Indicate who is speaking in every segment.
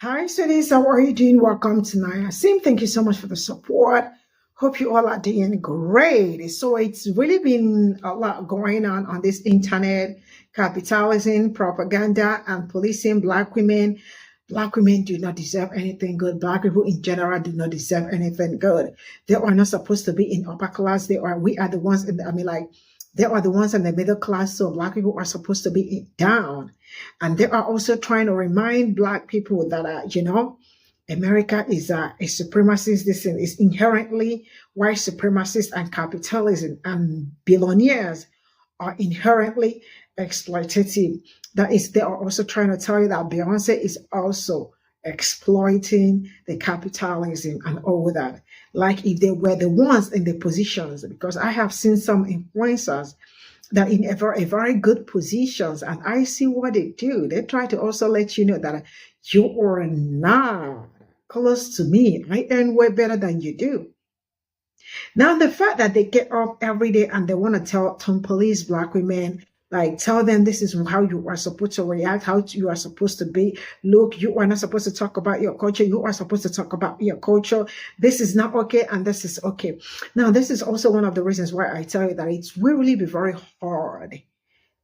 Speaker 1: Hi, Cities. How are you doing? Welcome to Naya Sim. Thank you so much for the support. Hope you all are doing great. So it's really been a lot going on this internet, capitalism, propaganda, and policing Black women. Black women do not deserve anything good. Black people in general do not deserve anything good. They are not supposed to be in upper class. We are the ones in they are the ones in the middle class. So Black people are supposed to be down. And they are also trying to remind Black people that, America is a supremacist. This is inherently white supremacist and capitalism, and billionaires are inherently exploitative. That is, they are also trying to tell you that Beyonce is also exploiting the capitalism and all that. Like if they were the ones in the positions, because I have seen some influencers that in a very good positions, and I see what they do. They try to also let you know that you are not close to me. I earn way better than you do. Now, the fact that they get up every day and they want to tell police Black women, like tell them this is how you are supposed to react, you are supposed to be. Look, you are not supposed to talk about your culture. You are supposed to talk about your culture. This is not okay, and this is okay. Now, this is also one of the reasons why I tell you that it's will really be very hard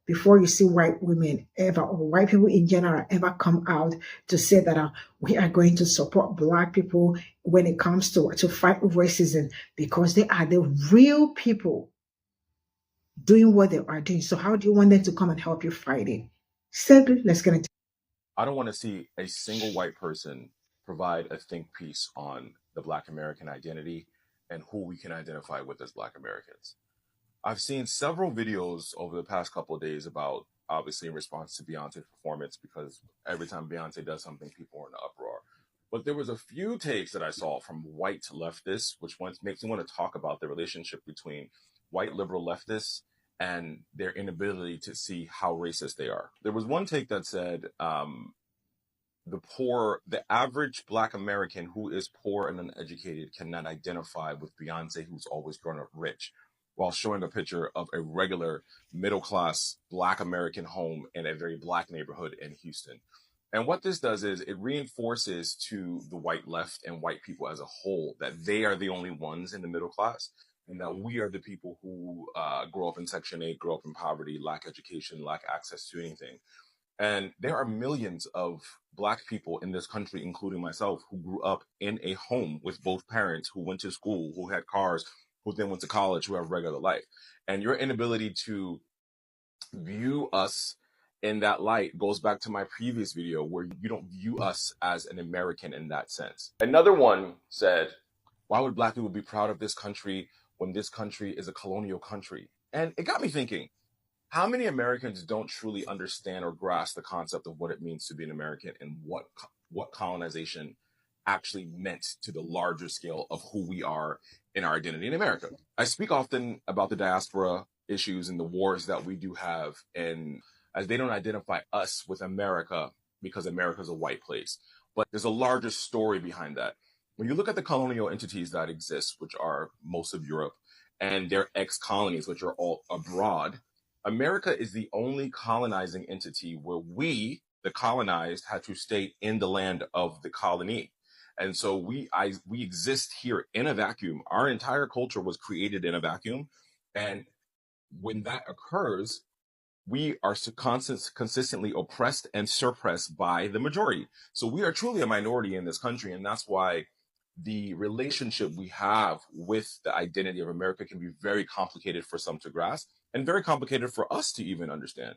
Speaker 1: before you see white women ever, or white people in general, ever come out to say that we are going to support Black people when it comes to fight racism, because they are the real people doing what they are doing. So how do you want them to come and help you fight it? Simply, let's get into
Speaker 2: I don't want to see a single white person provide a think piece on the Black American identity and who we can identify with as Black Americans. I've seen several videos over the past couple of days about, obviously in response to Beyonce's performance, because every time Beyonce does something, people are in an uproar. But there was a few takes that I saw from white leftists, which makes me want to talk about the relationship between white liberal leftists and their inability to see how racist they are. There was one take that said, the average Black American who is poor and uneducated cannot identify with Beyonce, who's always grown up rich, while showing a picture of a regular middle class Black American home in a very Black neighborhood in Houston. And what this does is it reinforces to the white left and white people as a whole that they are the only ones in the middle class, and that we are the people who grow up in Section 8, grow up in poverty, lack education, lack access to anything. And there are millions of Black people in this country, including myself, who grew up in a home with both parents, who went to school, who had cars, who then went to college, who have regular life. And your inability to view us in that light goes back to my previous video where you don't view us as an American in that sense. Another one said, why would Black people be proud of this country when this country is a colonial country? And it got me thinking, how many Americans don't truly understand or grasp the concept of what it means to be an American and what colonization actually meant to the larger scale of who we are in our identity in America? I speak often about the diaspora issues and the wars that we do have, and as they don't identify us with America because America is a white place. But there's a larger story behind that. When you look at the colonial entities that exist, which are most of Europe, and their ex-colonies, which are all abroad, America is the only colonizing entity where we, the colonized, had to stay in the land of the colony. And so we exist here in a vacuum. Our entire culture was created in a vacuum. And when that occurs, we are consistently oppressed and suppressed by the majority. So we are truly a minority in this country. And that's why the relationship we have with the identity of America can be very complicated for some to grasp and very complicated for us to even understand.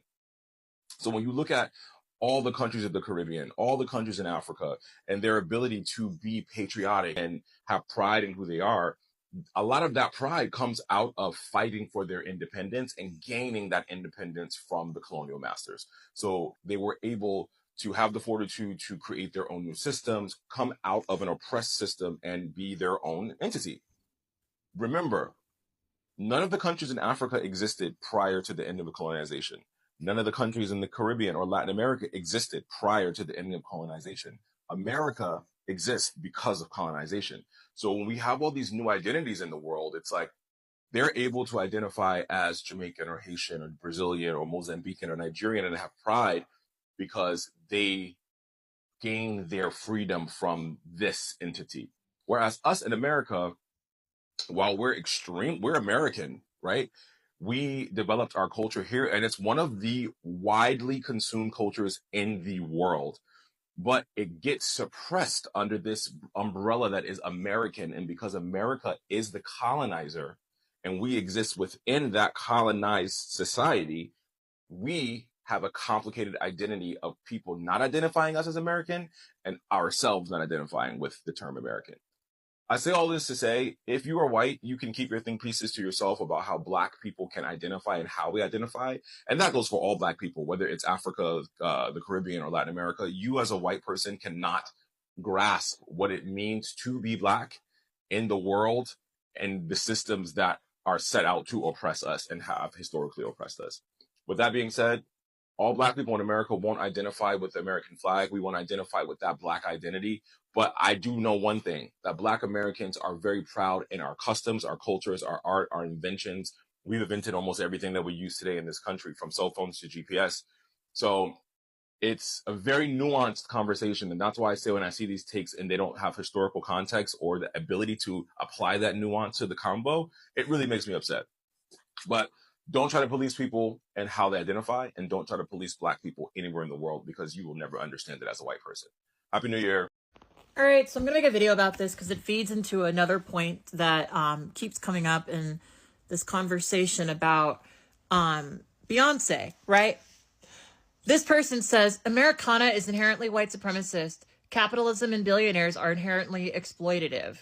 Speaker 2: So when you look at all the countries of the Caribbean, all the countries in Africa, and their ability to be patriotic and have pride in who they are, a lot of that pride comes out of fighting for their independence and gaining that independence from the colonial masters. So they were able to have the fortitude to create their own new systems, come out of an oppressed system, and be their own entity. Remember, none of the countries in Africa existed prior to the end of the colonization. None of the countries in the Caribbean or Latin America existed prior to the end of colonization. America exists because of colonization. So when we have all these new identities in the world, it's like they're able to identify as Jamaican or Haitian or Brazilian or Mozambican or Nigerian and have pride because they gain their freedom from this entity. Whereas us in America, while we're American, right? We developed our culture here, and it's one of the widely consumed cultures in the world. But it gets suppressed under this umbrella that is American. And because America is the colonizer and we exist within that colonized society, we have a complicated identity of people not identifying us as American and ourselves not identifying with the term American. I say all this to say, if you are white, you can keep your think pieces to yourself about how Black people can identify and how we identify. And that goes for all Black people, whether it's Africa, the Caribbean, or Latin America. You as a white person cannot grasp what it means to be Black in the world and the systems that are set out to oppress us and have historically oppressed us. With that being said, all Black people in America won't identify with the American flag. We won't identify with that Black identity. But I do know one thing, that Black Americans are very proud in our customs, our cultures, our art, our inventions. We've invented almost everything that we use today in this country, from cell phones to GPS. So it's a very nuanced conversation. And that's why I say when I see these takes and they don't have historical context or the ability to apply that nuance to the combo, it really makes me upset. But don't try to police people and how they identify, and don't try to police Black people anywhere in the world, because you will never understand it as a white person. Happy New Year.
Speaker 3: All right, so I'm going to make a video about this because it feeds into another point that keeps coming up in this conversation about Beyonce, right? This person says, Americana is inherently white supremacist. Capitalism and billionaires are inherently exploitative.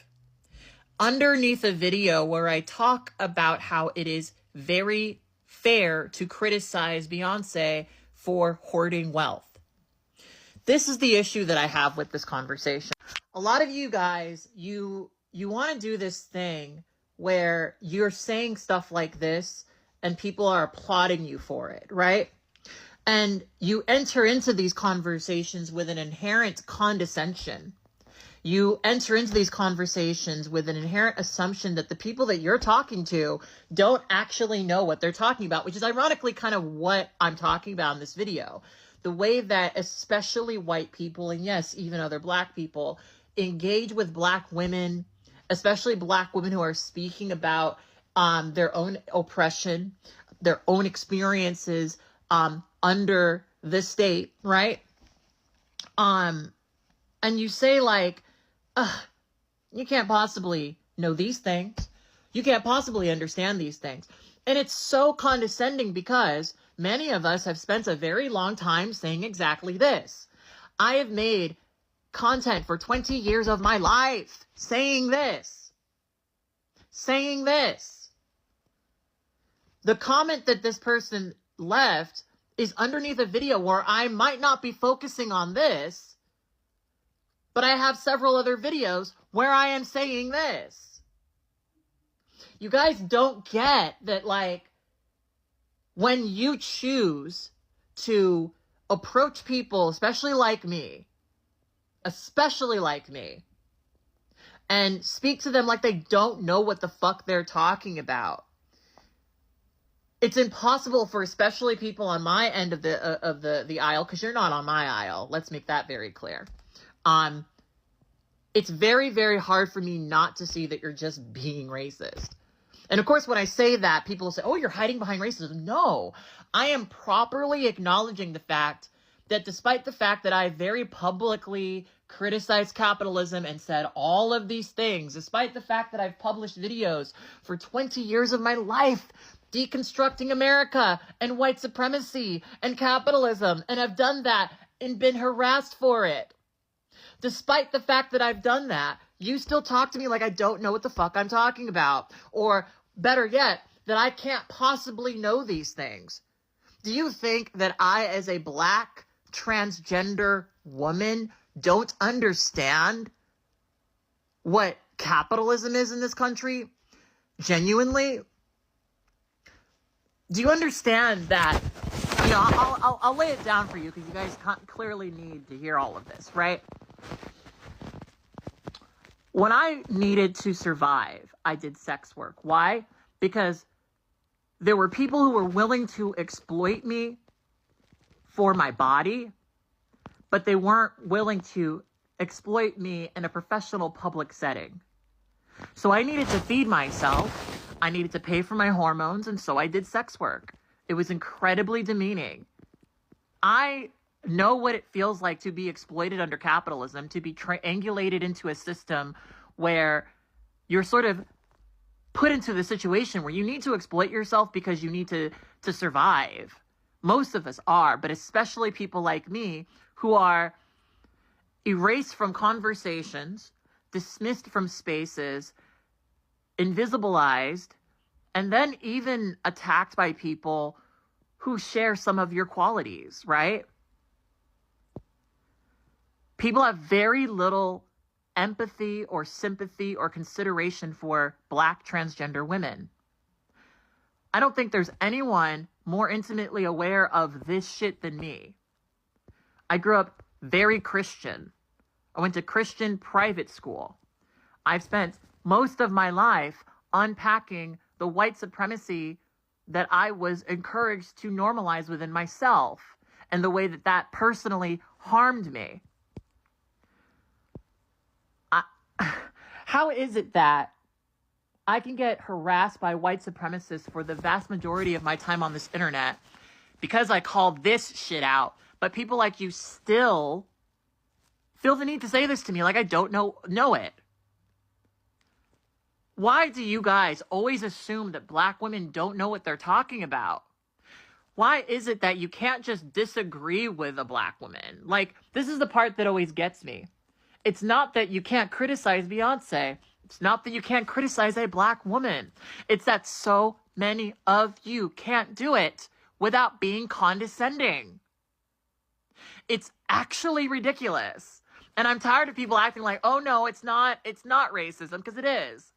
Speaker 3: Underneath a video where I talk about how it is very fair to criticize Beyonce for hoarding wealth. This is the issue that I have with this conversation. A lot of you guys, you want to do this thing where you're saying stuff like this and people are applauding you for it, right? And you enter into these conversations with an inherent condescension. You enter into these conversations with an inherent assumption that the people that you're talking to don't actually know what they're talking about, which is ironically kind of what I'm talking about in this video. The way that especially white people, and yes, even other Black people, engage with Black women, especially Black women who are speaking about their own oppression, their own experiences under the state, right? And you say like, you can't possibly know these things. You can't possibly understand these things. And it's so condescending because many of us have spent a very long time saying exactly this. I have made content for 20 years of my life saying this. The comment that this person left is underneath a video where I might not be focusing on this, but I have several other videos where I am saying this. You guys don't get that, like, when you choose to approach people, especially like me, and speak to them like they don't know what the fuck they're talking about, it's impossible for especially people on my end of the aisle, because you're not on my aisle. Let's make that very clear. It's very, very hard for me not to see that you're just being racist. And of course, when I say that, people will say, oh, you're hiding behind racism. No, I am properly acknowledging the fact that despite the fact that I very publicly criticized capitalism and said all of these things, despite the fact that I've published videos for 20 years of my life deconstructing America and white supremacy and capitalism, and I've done that and been harassed for it. Despite the fact that I've done that, you still talk to me like I don't know what the fuck I'm talking about. Or better yet, that I can't possibly know these things. Do you think that I, as a Black transgender woman, don't understand what capitalism is in this country? Genuinely? Do you understand that? You know, I'll lay it down for you because you guys clearly need to hear all of this, right? When I needed to survive, I did sex work. Why? Because there were people who were willing to exploit me for my body, but they weren't willing to exploit me in a professional public setting. So I needed to feed myself. I needed to pay for my hormones, and so I did sex work. It was incredibly demeaning. I know what it feels like to be exploited under capitalism, to be triangulated into a system where you're sort of put into the situation where you need to exploit yourself because you need to survive. Most of us are, but especially people like me who are erased from conversations, dismissed from spaces, invisibilized, and then even attacked by people who share some of your qualities, right? People have very little empathy or sympathy or consideration for Black transgender women. I don't think there's anyone more intimately aware of this shit than me. I grew up very Christian. I went to Christian private school. I've spent most of my life unpacking the white supremacy that I was encouraged to normalize within myself and the way that that personally harmed me. How is it that I can get harassed by white supremacists for the vast majority of my time on this internet because I call this shit out, but people like you still feel the need to say this to me like I don't know it? Why do you guys always assume that Black women don't know what they're talking about? Why is it that you can't just disagree with a Black woman? Like, this is the part that always gets me. It's not that you can't criticize Beyonce. It's not that you can't criticize a Black woman. It's that so many of you can't do it without being condescending. It's actually ridiculous. And I'm tired of people acting like, oh no, it's not racism, because it is.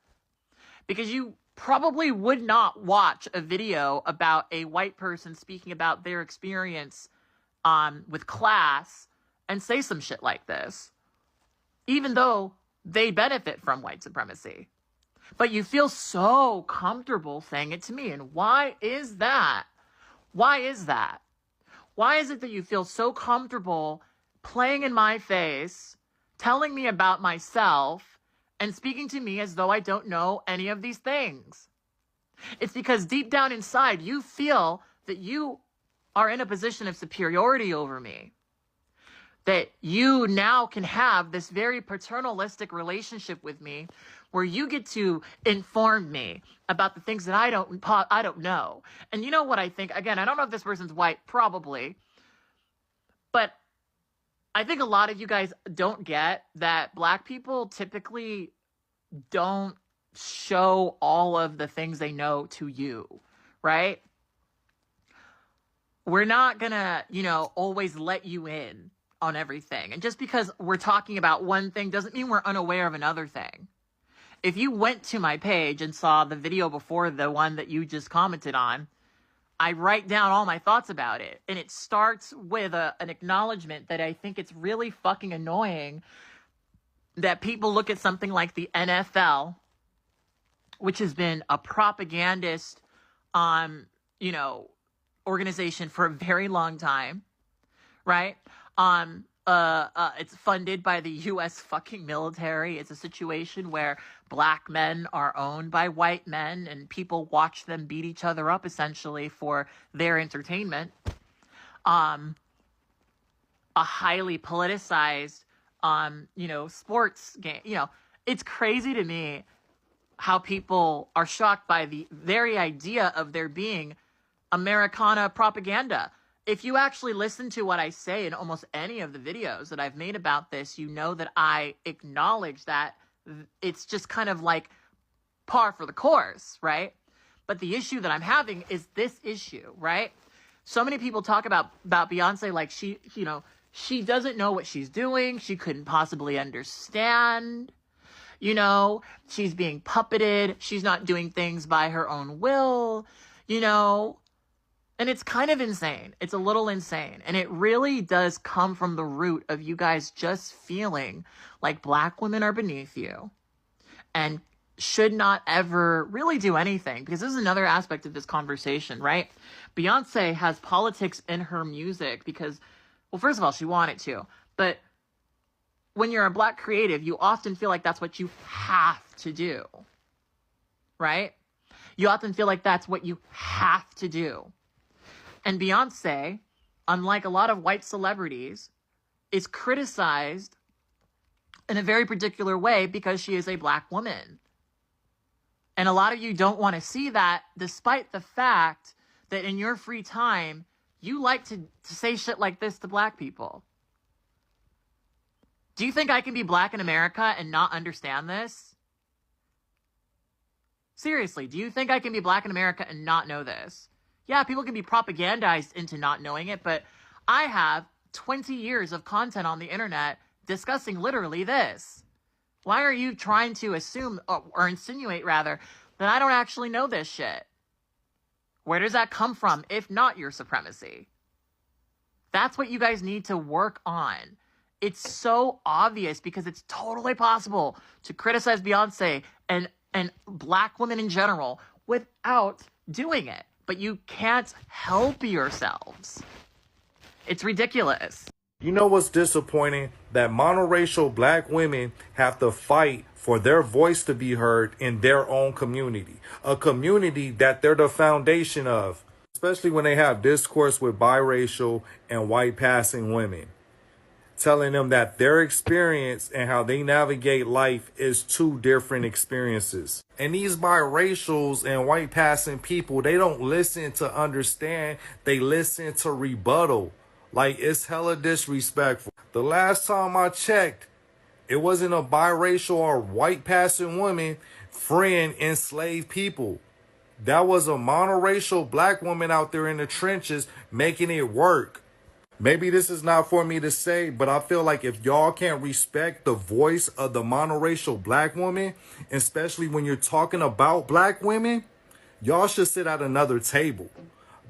Speaker 3: Because you probably would not watch a video about a white person speaking about their experience with class and say some shit like this, even though they benefit from white supremacy. But you feel so comfortable saying it to me. And why is that? Why is that? Why is it that you feel so comfortable playing in my face, telling me about myself, and speaking to me as though I don't know any of these things? It's because deep down inside, you feel that you are in a position of superiority over me. That you now can have this very paternalistic relationship with me where you get to inform me about the things that I don't know. And you know what I think? Again, I don't know if this person's white, probably. But I think a lot of you guys don't get that Black people typically don't show all of the things they know to you, right? We're not gonna, always let you in on everything. And just because we're talking about one thing doesn't mean we're unaware of another thing. If you went to my page and saw the video before the one that you just commented on, I write down all my thoughts about it. And it starts with an acknowledgement that I think it's really fucking annoying that people look at something like the NFL, which has been a propagandist, organization for a very long time, right? It's funded by the U.S. fucking military. It's a situation where Black men are owned by white men and people watch them beat each other up essentially for their entertainment. A highly politicized, sports game. It's crazy to me how people are shocked by the very idea of there being Americana propaganda. If you actually listen to what I say in almost any of the videos that I've made about this, you know that I acknowledge that it's just kind of like par for the course, right? But the issue that I'm having is this issue, right? So many people talk about Beyonce like she doesn't know what she's doing. She couldn't possibly understand. She's being puppeted. She's not doing things by her own will, And it's kind of insane. It's a little insane. And it really does come from the root of you guys just feeling like Black women are beneath you and should not ever really do anything. Because this is another aspect of this conversation, right? Beyonce has politics in her music because, well, first of all, she wanted to. But when you're a Black creative, you often feel like that's what you have to do, right? You often feel like that's what you have to do. And Beyonce, unlike a lot of white celebrities, is criticized in a very particular way because she is a Black woman. And a lot of you don't want to see that, despite the fact that in your free time, you like to say shit like this to Black people. Do you think I can be Black in America and not understand this? Seriously, do you think I can be Black in America and not know this? Yeah, people can be propagandized into not knowing it, but I have 20 years of content on the internet discussing literally this. Why are you trying to assume, or insinuate rather, that I don't actually know this shit? Where does that come from, if not your supremacy? That's what you guys need to work on. It's so obvious because it's totally possible to criticize Beyonce and Black women in general without doing it. But you can't help yourselves. It's ridiculous.
Speaker 4: You know what's disappointing? That monoracial Black women have to fight for their voice to be heard in their own community. A community that they're the foundation of. Especially when they have discourse with biracial and white passing women. Telling them that their experience and how they navigate life is two different experiences. And these biracials and white passing people, they don't listen to understand. They listen to rebuttal. Like, it's hella disrespectful. The last time I checked, it wasn't a biracial or white passing woman freeing enslaved people. That was a monoracial Black woman out there in the trenches making it work. Maybe this is not for me to say, but I feel like if y'all can't respect the voice of the monoracial Black woman, especially when you're talking about Black women, y'all should sit at another table.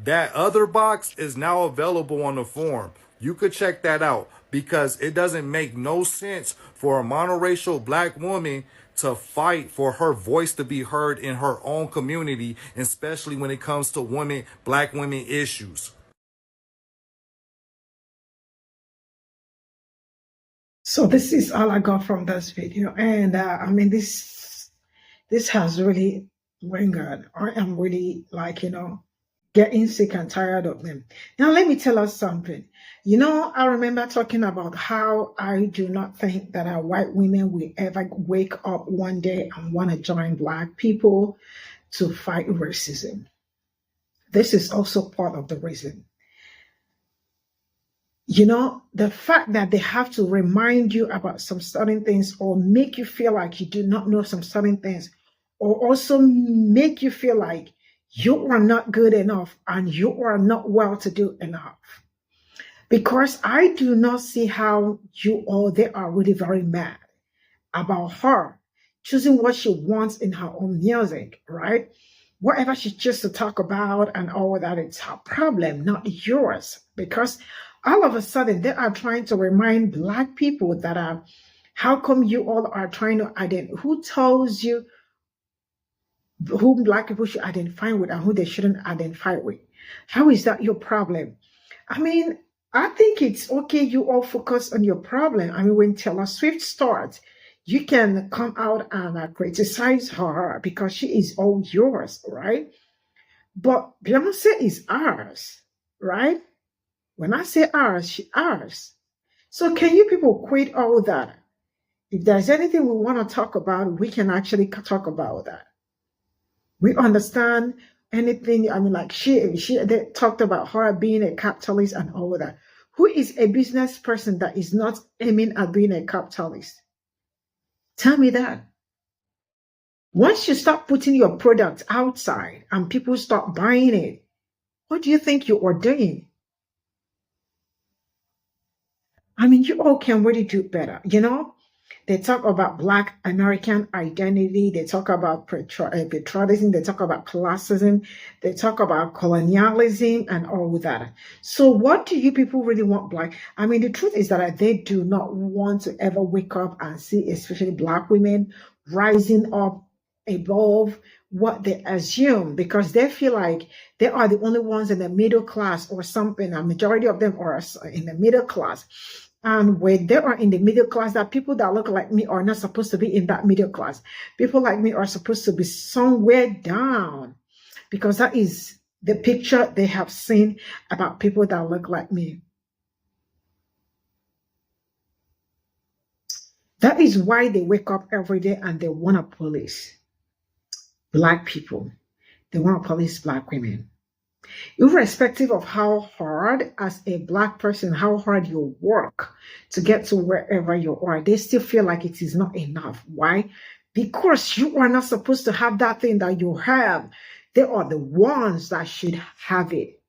Speaker 4: That other box is now available on the forum. You could check that out because it doesn't make no sense for a monoracial Black woman to fight for her voice to be heard in her own community, especially when it comes to women, Black women issues.
Speaker 1: So this is all I got from this video, and I mean this has really lingered. I am really getting sick and tired of them. Now let me tell us something. I remember talking about how I do not think that our white women will ever wake up one day and want to join Black people to fight racism. This is also part of the reason. The fact that they have to remind you about some certain things or make you feel like you do not know some certain things, or also make you feel like you are not good enough and you are not well-to-do enough. Because I do not see how they are really very mad about her choosing what she wants in her own music, right? Whatever she chooses to talk about and all that, it's her problem, not yours. Because all of a sudden, they are trying to remind Black people that how come you all are trying to identify? Who tells you who Black people should identify with and who they shouldn't identify with? How is that your problem? I mean, I think it's okay you all focus on your problem. I mean, when Taylor Swift starts, you can come out and criticize her because she is all yours, right? But Beyonce is ours, right? When I say ours, she's ours. So can you people quit all that? If there's anything we want to talk about, we can actually talk about that. We understand anything. I mean, like they talked about her being a capitalist and all of that. Who is a business person that is not aiming at being a capitalist? Tell me that. Once you start putting your product outside and people start buying it, what do you think you are doing? I mean, you all can really do better, They talk about Black American identity. They talk about patriotism. They talk about classism. They talk about colonialism and all that. So what do you people really want Black? I mean, the truth is that they do not want to ever wake up and see, especially Black women, rising up above what they assume, because they feel like they are the only ones in the middle class or something. A majority of them are in the middle class. And when they are in the middle class, that people that look like me are not supposed to be in that middle class. People like me are supposed to be somewhere down, because that is the picture they have seen about people that look like me. That is why they wake up every day and they want to police Black people. They want to police Black women. Irrespective of how hard, as a Black person, how hard you work to get to wherever you are, they still feel like it is not enough. Why? Because you are not supposed to have that thing that you have. They are the ones that should have it.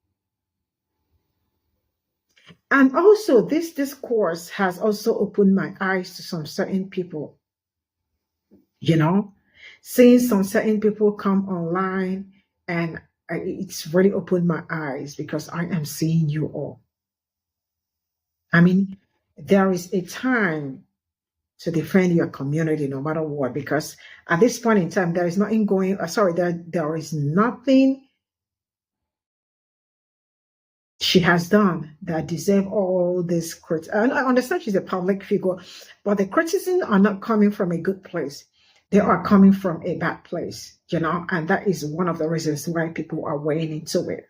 Speaker 1: And also, this discourse has also opened my eyes to some certain people. You know, seeing some certain people come online, and it's really opened my eyes, because I am seeing you all. I mean, there is a time to defend your community no matter what, because at this point in time, there is nothing going, there is nothing she has done that deserve all this criticism. I understand she's a public figure, but the criticisms are not coming from a good place. They are coming from a bad place, you know, and that is one of the reasons why people are weighing into it.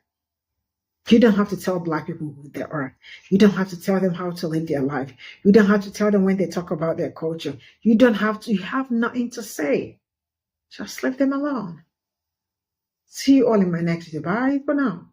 Speaker 1: You don't have to tell Black people who they are. You don't have to tell them how to live their life. You don't have to tell them when they talk about their culture. You have nothing to say. Just leave them alone. See you all in my next video. Bye for now.